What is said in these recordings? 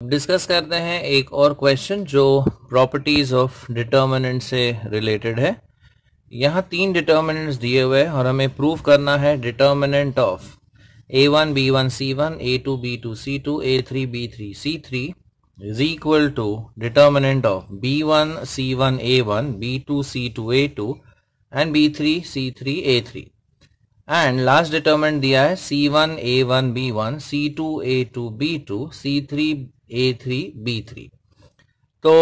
Discuss करते हैं एक और क्वेश्चन जो प्रॉपर्टीज ऑफ डिटर्मिनेंट से रिलेटेड है। यहाँ तीन डिटर्मिनेंट्स दिए हुए हैं और हमें प्रूव करना है determinant of a1 b1 c1 a2 b2 c2 a3 b3 c3 is equal to determinant of b1 c1 a1 b2 c2 a2 and b3 c3 a3 and last determinant दिया है c1 a1 b1 c2 a2 b2 c3 a3 b3। तो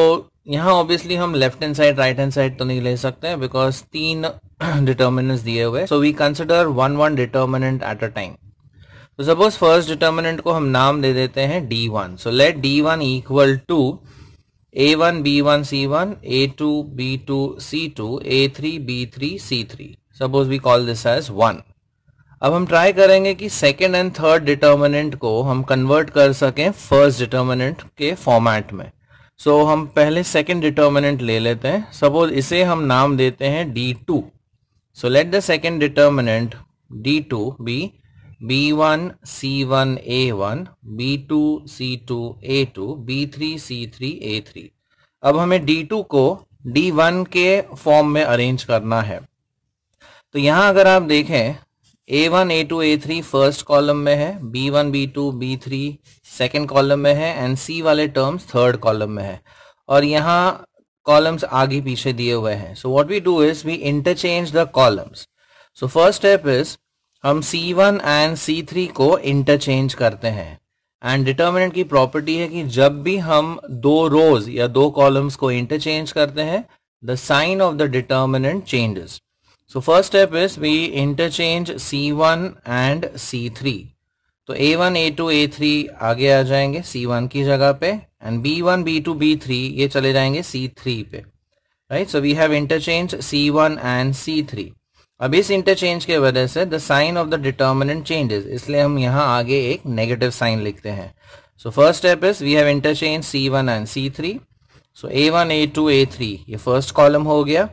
यहाँ obviously हम left hand side right hand side तो नहीं ले सकते हैं बिकॉज तीन डिटर्मिनेंट्स दिए हुए, so we consider one determinant at a time. तो सपोज फर्स्ट डिटर्मिनेंट को हम नाम दे देते हैं d1। So let d1 equal to a1 b1 c1 a2 b2 c2 a3 b3 c3। Suppose we call this as 1। अब हम try करेंगे कि सेकेंड एंड थर्ड डिटर्मिनेंट को हम कन्वर्ट कर सकें फर्स्ट डिटर्मिनेंट के फॉर्मेट में। सो हम पहले सेकेंड डिटर्मिनेंट ले लेते हैं। सपोज इसे हम नाम देते हैं d2। So let the second determinant d2 be b1 c1 a1 b2 c2 a2 b3 c3 a3। अब हमें d2 को d1 के फॉर्म में अरेंज करना है। तो यहां अगर आप देखें a1 a2 a3 first column में है, b1 b2 b3 second column में है एंड c वाले टर्म्स थर्ड कॉलम में है और यहाँ कॉलम्स आगे पीछे दिए हुए हैं। So what we do is we interchange the columns. So first step is हम c1 एंड c3 को इंटरचेंज करते हैं एंड डिटर्मिनेंट की प्रॉपर्टी है कि जब भी हम दो रोज या दो कॉलम्स को इंटरचेंज करते हैं the sign of the determinant changes. So first step is we interchange C1 and C3। तो A1 A2 A3 आगे आ जाएंगे C1 की जगह पे एंड B1 B2 B3 ये चले जाएंगे C3 पे, right. So we have interchange C1 and C3। अब इस इंटरचेंज के वजह से the sign of the determinant changes, इसलिए हम यहाँ आगे एक नेगेटिव साइन लिखते हैं। So first step is we have interchange C1 and C3। So A1 A2 A3 ये फर्स्ट कॉलम हो गया,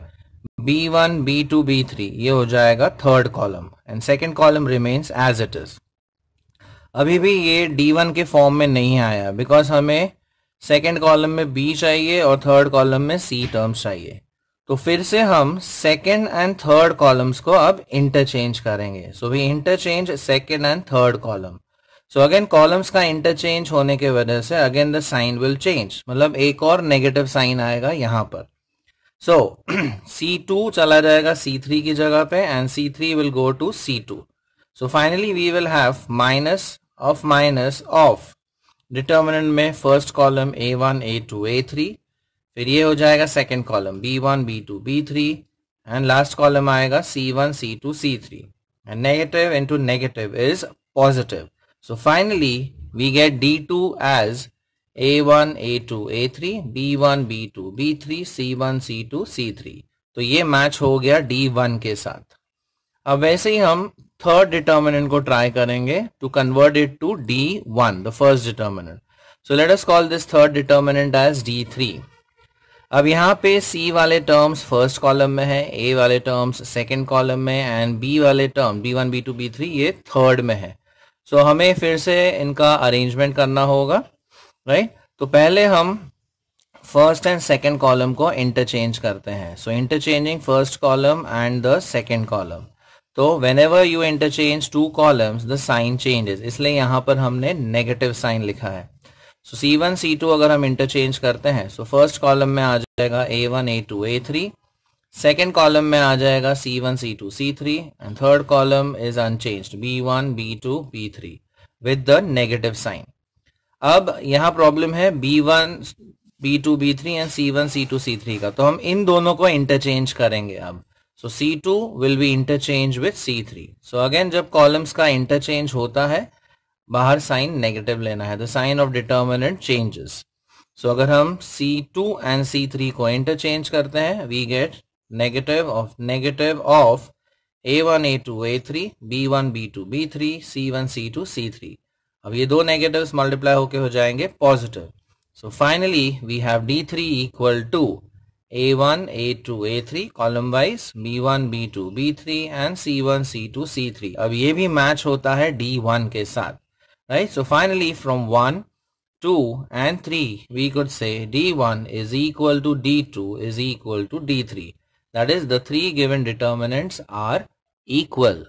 B1 B2 B3 ये हो जाएगा third column and second column remains as it is. अभी भी ये D1 के फॉर्म में नहीं आया बिकॉज हमें सेकेंड कॉलम में B चाहिए और थर्ड कॉलम में C टर्म्स चाहिए। तो फिर से हम सेकेंड एंड थर्ड कॉलम्स को अब इंटरचेंज करेंगे। So we interchange second and third column. So again columns का इंटरचेंज होने के वजह से again the sign will change, मतलब एक और नेगेटिव साइन आएगा यहाँ पर। So C2 चला जाएगा C3 की जगह पे and C3 will go to C2. So finally we will have minus of determinant में first column A1 A2 A3, फिर ये हो जाएगा second column B1 B2 B3 and last column आएगा C1 C2 C3 and negative into negative is positive. So finally we get D2 as A1 A2 A3 B1 B2 B3 C1 C2 C3। तो ये match हो गया D1 के साथ। अब वैसे ही हम थर्ड डिटर्मिनेंट को ट्राई करेंगे to convert it to D1 the first determinant. So let us call this third determinant as D3। अब यहाँ पे C वाले टर्म्स फर्स्ट कॉलम में है, A वाले टर्म्स सेकेंड कॉलम में एंड B वाले टर्म B1 B2 B3 ये थर्ड में है। सो हमें फिर से इनका अरेंजमेंट करना होगा, राइट। तो पहले हम फर्स्ट एंड सेकेंड कॉलम को इंटरचेंज करते हैं। So interchanging first column and the second column. तो whenever you interchange two columns the sign changes, इसलिए यहाँ पर हमने नेगेटिव साइन लिखा है। सो C1 C2 अगर हम इंटरचेंज करते हैं सो फर्स्ट कॉलम में आ जाएगा A1 A2 A3, second column में आ जाएगा C1 C2 C3 and third column is unchanged B1 B2 B3 with the negative sign. अब यहाँ प्रॉब्लम है B1 B2 B3 and C1 C2 C3 का, तो हम इन दोनों को इंटरचेंज करेंगे अब। So C2 will be interchange with C3। So again जब कॉलम्स का इंटरचेंज होता है बाहर साइन नेगेटिव लेना है, the sign of determinant changes. So अगर हम C2 एंड C3 को इंटरचेंज करते हैं we get negative of A1 A2 A3 B1 B2 B3 C1 C2 C3। अब ये दो नेगेटिव्स मल्टीप्लाई होके हो जाएंगे positive. So finally we have D3 equal to A1 A2 A3 column wise B1 B2 B3 and C1 C2 C3। अब ये भी match होता है D1 के साथ, right. So finally from 1 2 and 3, we could say D1 is equal to D2 is equal to D3. That is, the three given determinants are equal.